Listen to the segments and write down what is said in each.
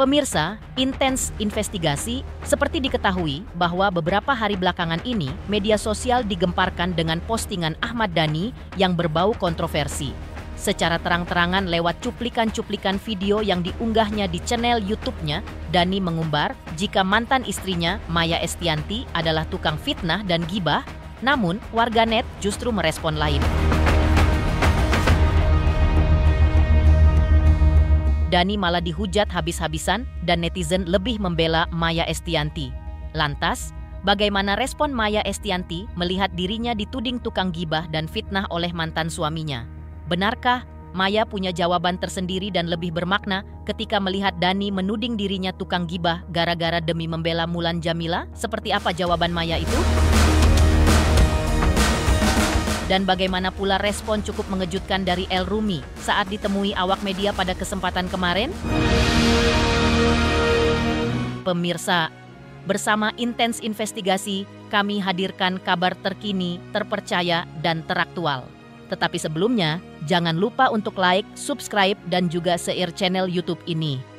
Pemirsa, intens investigasi seperti diketahui bahwa beberapa hari belakangan ini media sosial digemparkan dengan postingan Ahmad Dhani yang berbau kontroversi. Secara terang-terangan lewat cuplikan-cuplikan video yang diunggahnya di channel YouTube-nya, Dhani mengumbar jika mantan istrinya, Maya Estianty, adalah tukang fitnah dan gibah, namun warganet justru merespon lain. Dhani malah dihujat habis-habisan dan netizen lebih membela Maya Estianty. Lantas, bagaimana respon Maya Estianty melihat dirinya dituding tukang gibah dan fitnah oleh mantan suaminya? Benarkah Maya punya jawaban tersendiri dan lebih bermakna ketika melihat Dhani menuding dirinya tukang gibah gara-gara demi membela Mulan Jameela? Seperti apa jawaban Maya itu? Dan bagaimana pula respon cukup mengejutkan dari El Rumi saat ditemui awak media pada kesempatan kemarin? Pemirsa, bersama intens investigasi, kami hadirkan kabar terkini, terpercaya, dan teraktual. Tetapi sebelumnya, jangan lupa untuk like, subscribe, dan juga share channel YouTube ini.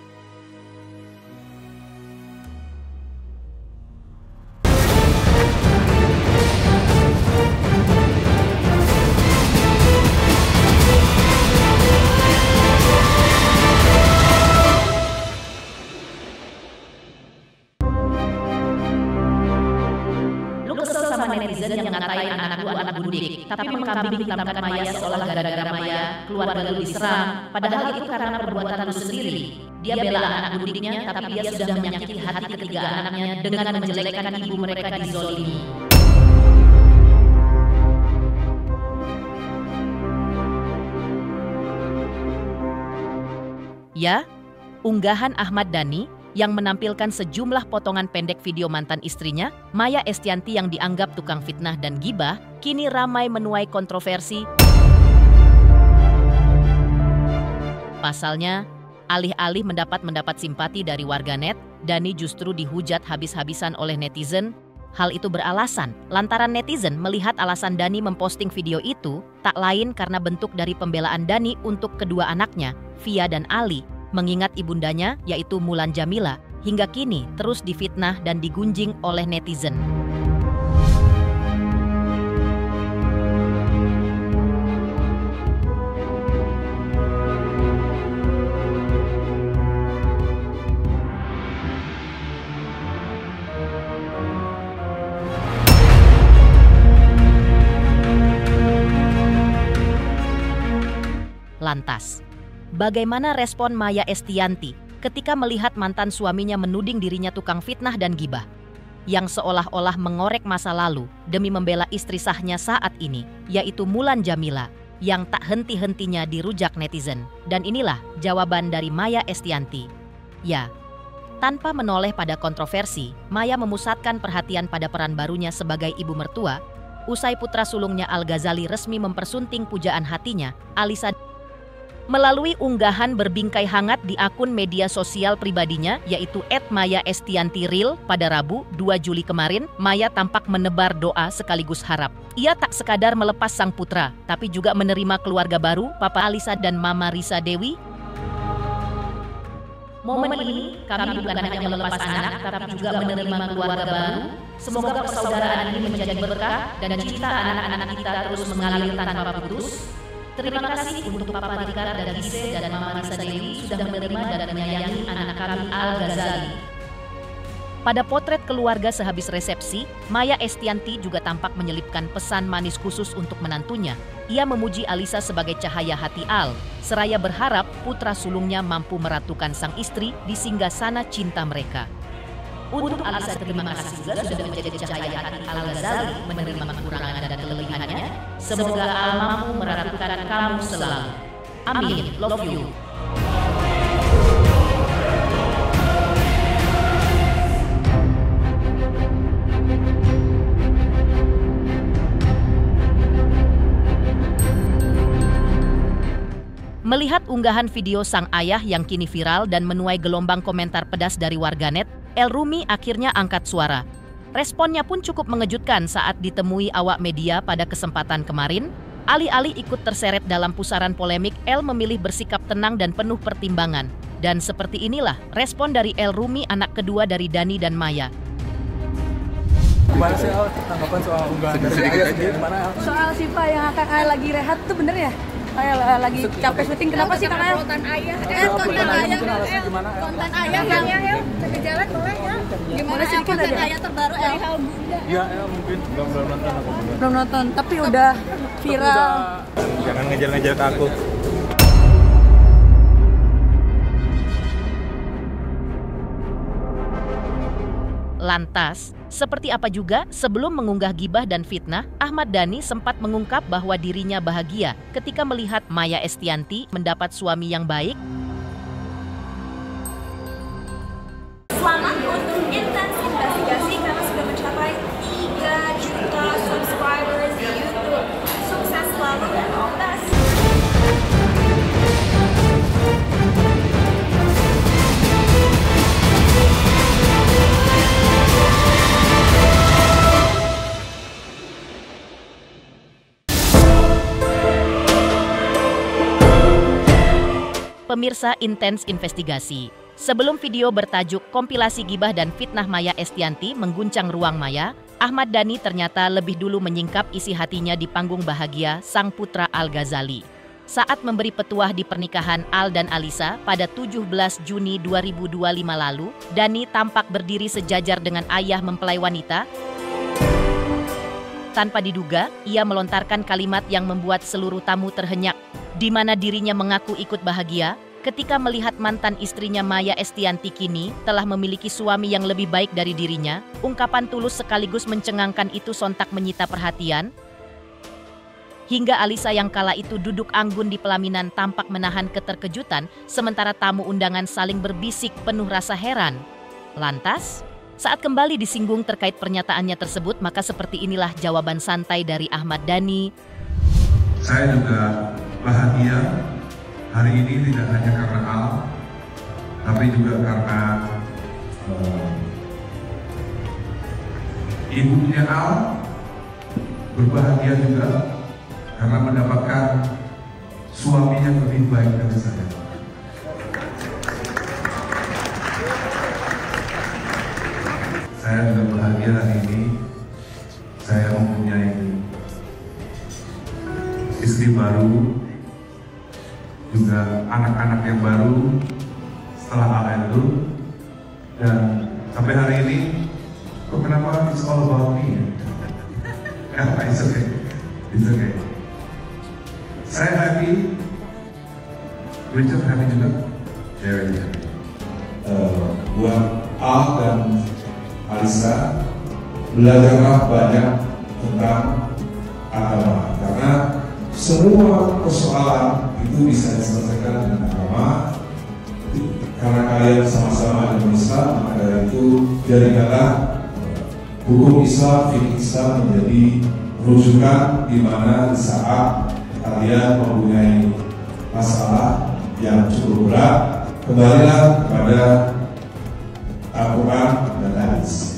Kesel sama netizen yang ngatain anakku anak budik, tapi mengkambing hitamkan Maya seolah gara-gara Maya keluarga lu diserang, padahal itu karena perbuatan lu sendiri. Dia bela anak budiknya, tapi dia sudah menyakiti hati ketiga anaknya dengan menjelekkan ibu mereka dizolimi. Ya, unggahan Ahmad Dhani yang menampilkan sejumlah potongan pendek video mantan istrinya, Maya Estianty yang dianggap tukang fitnah dan gibah, kini ramai menuai kontroversi. Pasalnya, alih-alih mendapat simpati dari warganet, Dhani justru dihujat habis-habisan oleh netizen. Hal itu beralasan lantaran netizen melihat alasan Dhani memposting video itu tak lain karena bentuk dari pembelaan Dhani untuk kedua anaknya, Via dan Ali, mengingat ibundanya yaitu Mulan Jameela hingga kini terus difitnah dan digunjing oleh netizen. Lantas, bagaimana respon Maya Estianty ketika melihat mantan suaminya menuding dirinya tukang fitnah dan gibah, yang seolah-olah mengorek masa lalu demi membela istri sahnya saat ini, yaitu Mulan Jameela, yang tak henti-hentinya dirujak netizen. Dan inilah jawaban dari Maya Estianty. Ya, tanpa menoleh pada kontroversi, Maya memusatkan perhatian pada peran barunya sebagai ibu mertua, usai putra sulungnya Al-Ghazali resmi mempersunting pujaan hatinya, Alisa. Melalui unggahan berbingkai hangat di akun media sosial pribadinya yaitu @MayaEstiantyReal pada Rabu 2 Juli kemarin, Maya tampak menebar doa sekaligus harap. Ia tak sekadar melepas sang putra, tapi juga menerima keluarga baru, Papa Alisa dan Mama Risa Dewi. Momen ini kami bukan hanya melepas anak, tapi juga menerima keluarga baru. Semoga persaudaraan ini menjadi berkah dan cinta anak-anak kita terus mengalir tanpa putus. Terima kasih untuk Papa Rika dan Gise dan Mama Risa Dewi sudah menerima dan menyayangi anak kami Al-Ghazali. Pada potret keluarga sehabis resepsi, Maya Estianty juga tampak menyelipkan pesan manis khusus untuk menantunya. Ia memuji Alisa sebagai cahaya hati Al, seraya berharap putra sulungnya mampu meratukan sang istri di singgasana cinta mereka. Untuk Alisa, terima kasih juga sudah menjadi cahaya hati Al-Ghazali menerima kekurangan dan kelemahannya. Semoga Al mampu meratukan kamu selalu. Amin. Love you. Melihat unggahan video sang ayah yang kini viral dan menuai gelombang komentar pedas dari warganet, El Rumi akhirnya angkat suara. Responnya pun cukup mengejutkan saat ditemui awak media pada kesempatan kemarin. Alih-alih ikut terseret dalam pusaran polemik, El memilih bersikap tenang dan penuh pertimbangan. Dan seperti inilah respon dari El Rumi, anak kedua dari Dani dan Maya. Gimana sih Al tanggapan soal unggahan dari Ayah sendiri? Gimana Al? Soal Siva yang akan Ayah lagi rehat itu bener ya? Ayah lagi capek syuting, kenapa sih Kak Ayah? Konten Ayah, Konten Ayah mungkin alasannya gimana? konten Ayah yang ke jalan boleh ya? Gimana sih konten Ayah terbaru dari Hal Bunda? Ya mungkin belum nonton aku. Belum nonton, tapi udah viral. Jangan ngejar-ngejar ke aku. Lantas, seperti apa juga sebelum mengunggah gibah dan fitnah, Ahmad Dhani sempat mengungkap bahwa dirinya bahagia ketika melihat Maya Estianty mendapat suami yang baik. Selamat untuk Intens Investigasi karena sudah mencapai 3 juta subscribers di YouTube. Sukses selalu dan all the best. Pemirsa Intens Investigasi, sebelum video bertajuk Kompilasi Gibah dan Fitnah Maya Estianty mengguncang ruang maya, Ahmad Dhani ternyata lebih dulu menyingkap isi hatinya di panggung bahagia sang putra Al Ghazali. Saat memberi petuah di pernikahan Al dan Alisa pada 17 Juni 2025 lalu, Dhani tampak berdiri sejajar dengan ayah mempelai wanita. Tanpa diduga, ia melontarkan kalimat yang membuat seluruh tamu terhenyak, di mana dirinya mengaku ikut bahagia ketika melihat mantan istrinya Maya Estianty kini telah memiliki suami yang lebih baik dari dirinya. Ungkapan tulus sekaligus mencengangkan itu sontak menyita perhatian. Hingga Alisa yang kala itu duduk anggun di pelaminan tampak menahan keterkejutan, sementara tamu undangan saling berbisik penuh rasa heran. Lantas, saat kembali disinggung terkait pernyataannya tersebut, maka seperti inilah jawaban santai dari Ahmad Dhani. Saya juga bahagia hari ini tidak hanya karena Al, tapi juga karena ibunya Al berbahagia juga karena mendapatkan suami yang lebih baik dari saya. Saya juga bahagia hari ini saya mempunyai istri baru, juga anak-anak yang baru setelah Al itu, dan sampai hari ini kok kenapa it's all about me? It's okay, it's okay. Saya happy, Richard happy juga, very happy. Buat Al dan Alisa, belajarlah banyak tentang agama, karena semua persoalan itu bisa diselesaikan dengan agama. Karena kalian sama-sama dengan Islam, maka itu jadikanlah hukum Islam, fikih Islam menjadi rujukan di mana di saat kalian mempunyai masalah yang cukup berat, kembalilah kepada Al-Quran dan Hadis.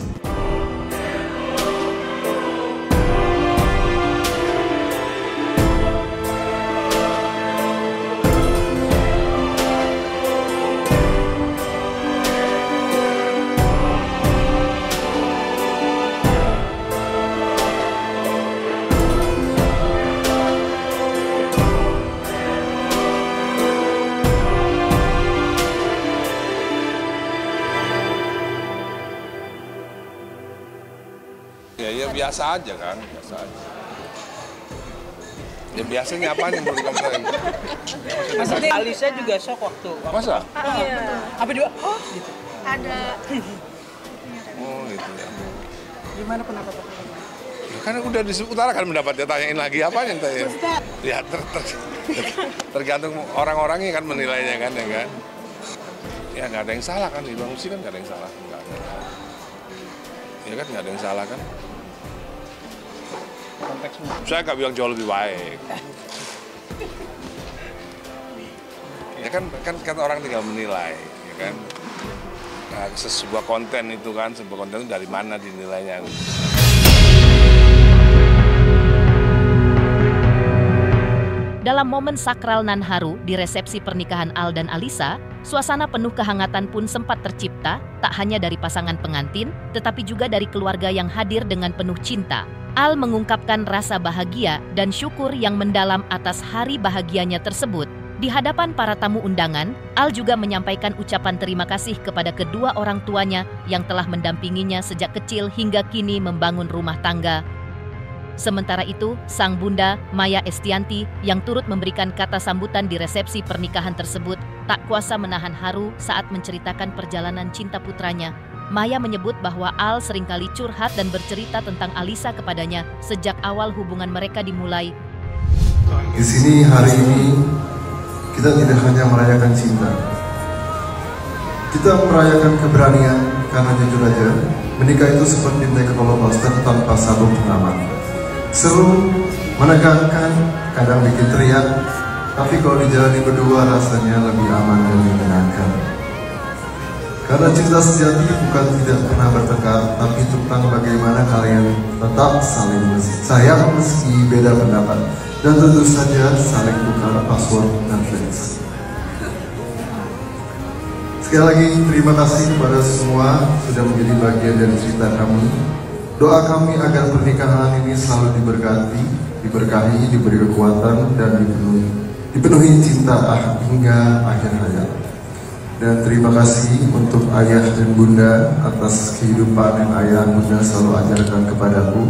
Ya biasa aja kan, biasa aja. Ya biasanya apa yang perlu dikomentarin? Maksudnya Alisa juga shock waktu. Masa? Iya. Apa dia? Oh, gitu. Ada. Oh gitu ya. Gimana pendapat? Ya, kan udah diutarakan pendapatnya, tanyain lagi apa yang tanya? Ya tergantung orang-orangnya kan menilainya kan, ya kan. Ya nggak ada yang salah kan, di Bang Uci kan nggak ada yang salah. Nggak ada. Ya kan nggak ada yang salah kan. Konteksnya. Saya nggak bilang jauh lebih baik. Ya kan orang tinggal menilai, ya kan. Nah, sebuah konten itu kan, sebuah konten itu dari mana dinilainya. Dalam momen sakral nan haru di resepsi pernikahan Al dan Alisa, suasana penuh kehangatan pun sempat tercipta, tak hanya dari pasangan pengantin, tetapi juga dari keluarga yang hadir dengan penuh cinta. Al mengungkapkan rasa bahagia dan syukur yang mendalam atas hari bahagianya tersebut. Di hadapan para tamu undangan, Al juga menyampaikan ucapan terima kasih kepada kedua orang tuanya yang telah mendampinginya sejak kecil hingga kini membangun rumah tangga. Sementara itu, sang bunda, Maya Estianty, yang turut memberikan kata sambutan di resepsi pernikahan tersebut, tak kuasa menahan haru saat menceritakan perjalanan cinta putranya. Maya menyebut bahwa Al seringkali curhat dan bercerita tentang Alisa kepadanya sejak awal hubungan mereka dimulai. Di sini hari ini, kita tidak hanya merayakan cinta. Kita merayakan keberanian, karena jujur aja, menikah itu seperti naik roller coaster tanpa sabuk pengaman. Seru, menegangkan, kadang bikin teriak, tapi kalau dijalani berdua rasanya lebih aman dan menyenangkan. Karena cinta sejati bukan tidak pernah bertengkar, tapi tentang bagaimana kalian tetap saling sayang meski beda pendapat, dan tentu saja saling tukar password Netflix. Sekali lagi terima kasih kepada semua sudah menjadi bagian dari cerita kami. Doa kami agar pernikahan ini selalu diberkahi, diberi kekuatan, dan dipenuhi cinta hingga akhir hayat. Dan terima kasih untuk ayah dan bunda atas kehidupan yang ayah dan bunda selalu ajarkan kepadaku,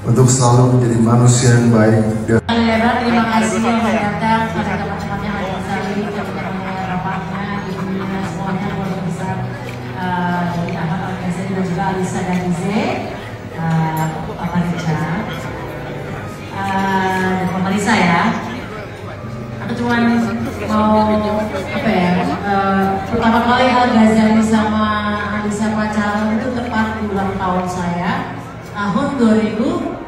untuk selalu menjadi manusia yang baik. Terima kasih yang datang pada tempat-tempatnya hari ini, rapatnya, ibunya, semuanya keluarga besar dari Ahmad Al-Ghazali dan juga Alisa dan Ize, Papa Richard, dan Mama Lisa ya. Aku cuma mau pertama kali Al-Ghazali sama Alisa pacaran itu tepat di ulang tahun saya tahun 2016.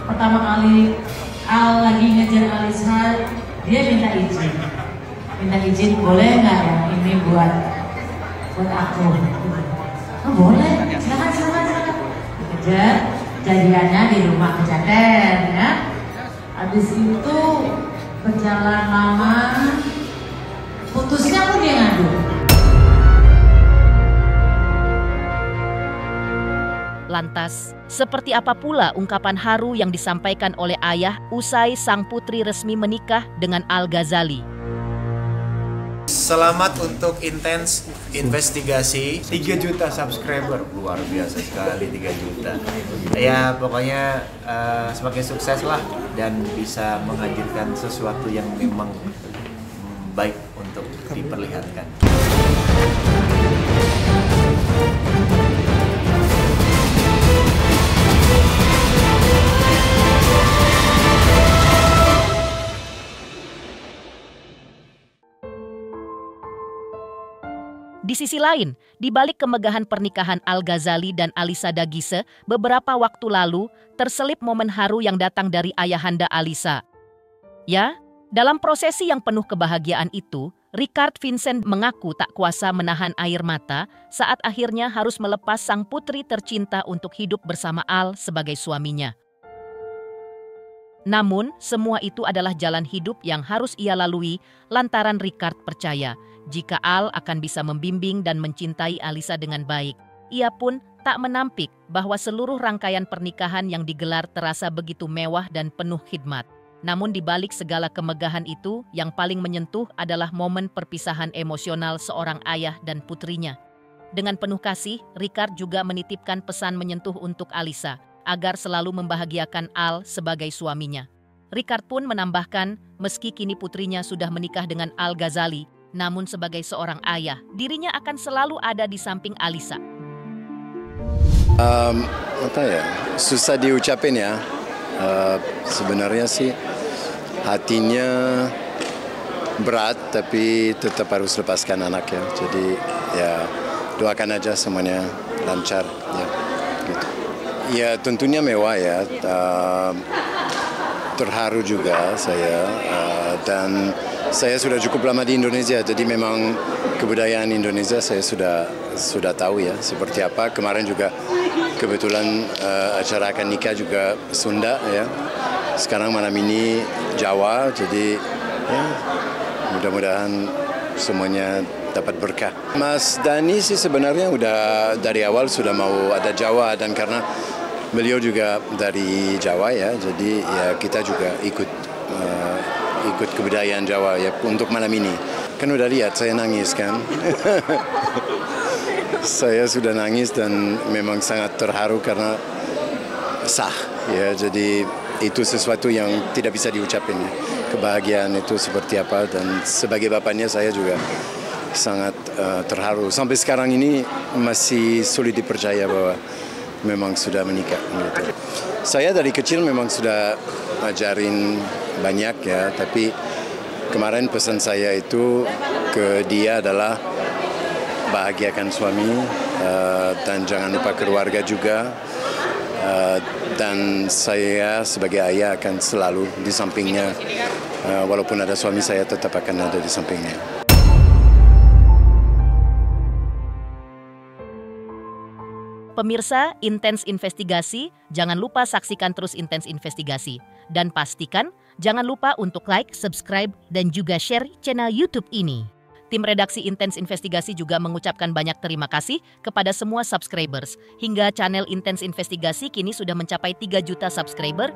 Pertama kali Al lagi ngejar Alisa, dia minta izin boleh nggak ya ini buat aku. Oh, boleh, silakan. Kejar, jadiannya di rumah Kejaten ya. Habis itu berjalan lama, putusnya pun dia ngadu. Lantas, seperti apa pula ungkapan haru yang disampaikan oleh ayah usai sang putri resmi menikah dengan Al-Ghazali? Selamat untuk intens investigasi. 3 juta subscriber. Luar biasa sekali 3 juta. Ya pokoknya semakin sukses lah dan bisa menghadirkan sesuatu yang memang baik untuk diperlihatkan. Di sisi lain, di balik kemegahan pernikahan Al-Ghazali dan Alisa Dagise beberapa waktu lalu, terselip momen haru yang datang dari ayahanda Alisa. Ya, dalam prosesi yang penuh kebahagiaan itu, Richard Vincent mengaku tak kuasa menahan air mata saat akhirnya harus melepas sang putri tercinta untuk hidup bersama Al sebagai suaminya. Namun, semua itu adalah jalan hidup yang harus ia lalui lantaran Richard percaya jika Al akan bisa membimbing dan mencintai Alisa dengan baik. Ia pun tak menampik bahwa seluruh rangkaian pernikahan yang digelar terasa begitu mewah dan penuh khidmat. Namun di balik segala kemegahan itu, yang paling menyentuh adalah momen perpisahan emosional seorang ayah dan putrinya. Dengan penuh kasih, Richard juga menitipkan pesan menyentuh untuk Alisa, agar selalu membahagiakan Al sebagai suaminya. Richard pun menambahkan, meski kini putrinya sudah menikah dengan Al-Ghazali, namun sebagai seorang ayah, dirinya akan selalu ada di samping Alisa. Susah diucapin ya. Sebenarnya sih hatinya berat, tapi tetap harus lepaskan anak ya. Jadi ya doakan aja semuanya lancar ya. Gitu. Ya tentunya mewah ya. Terharu juga saya dan saya sudah cukup lama di Indonesia, jadi memang kebudayaan Indonesia saya sudah tahu ya seperti apa. Kemarin juga kebetulan acara akad nikah juga Sunda ya. Sekarang malam ini Jawa, jadi ya, mudah-mudahan semuanya dapat berkah. Mas Dhani sih sebenarnya udah dari awal sudah mau ada Jawa, dan karena beliau juga dari Jawa ya, jadi ya kita juga ikut kebudayaan Jawa ya untuk malam ini. Kan udah lihat saya nangis kan. Saya sudah nangis dan memang sangat terharu karena sah ya, jadi itu sesuatu yang tidak bisa diucapin. Kebahagiaan itu seperti apa, dan sebagai bapaknya saya juga sangat terharu. Sampai sekarang ini masih sulit dipercaya bahwa memang sudah menikah. Gitu. Saya dari kecil memang sudah ajarin banyak ya, tapi kemarin pesan saya itu ke dia adalah bahagiakan suami dan jangan lupa keluarga juga. Dan saya sebagai ayah akan selalu di sampingnya, walaupun ada suami saya tetap akan ada di sampingnya. Pemirsa Intens Investigasi, jangan lupa saksikan terus Intens Investigasi. Dan pastikan jangan lupa untuk like, subscribe, dan juga share channel YouTube ini. Tim redaksi Intens Investigasi juga mengucapkan banyak terima kasih kepada semua subscribers. Hingga channel Intens Investigasi kini sudah mencapai 3 juta subscriber.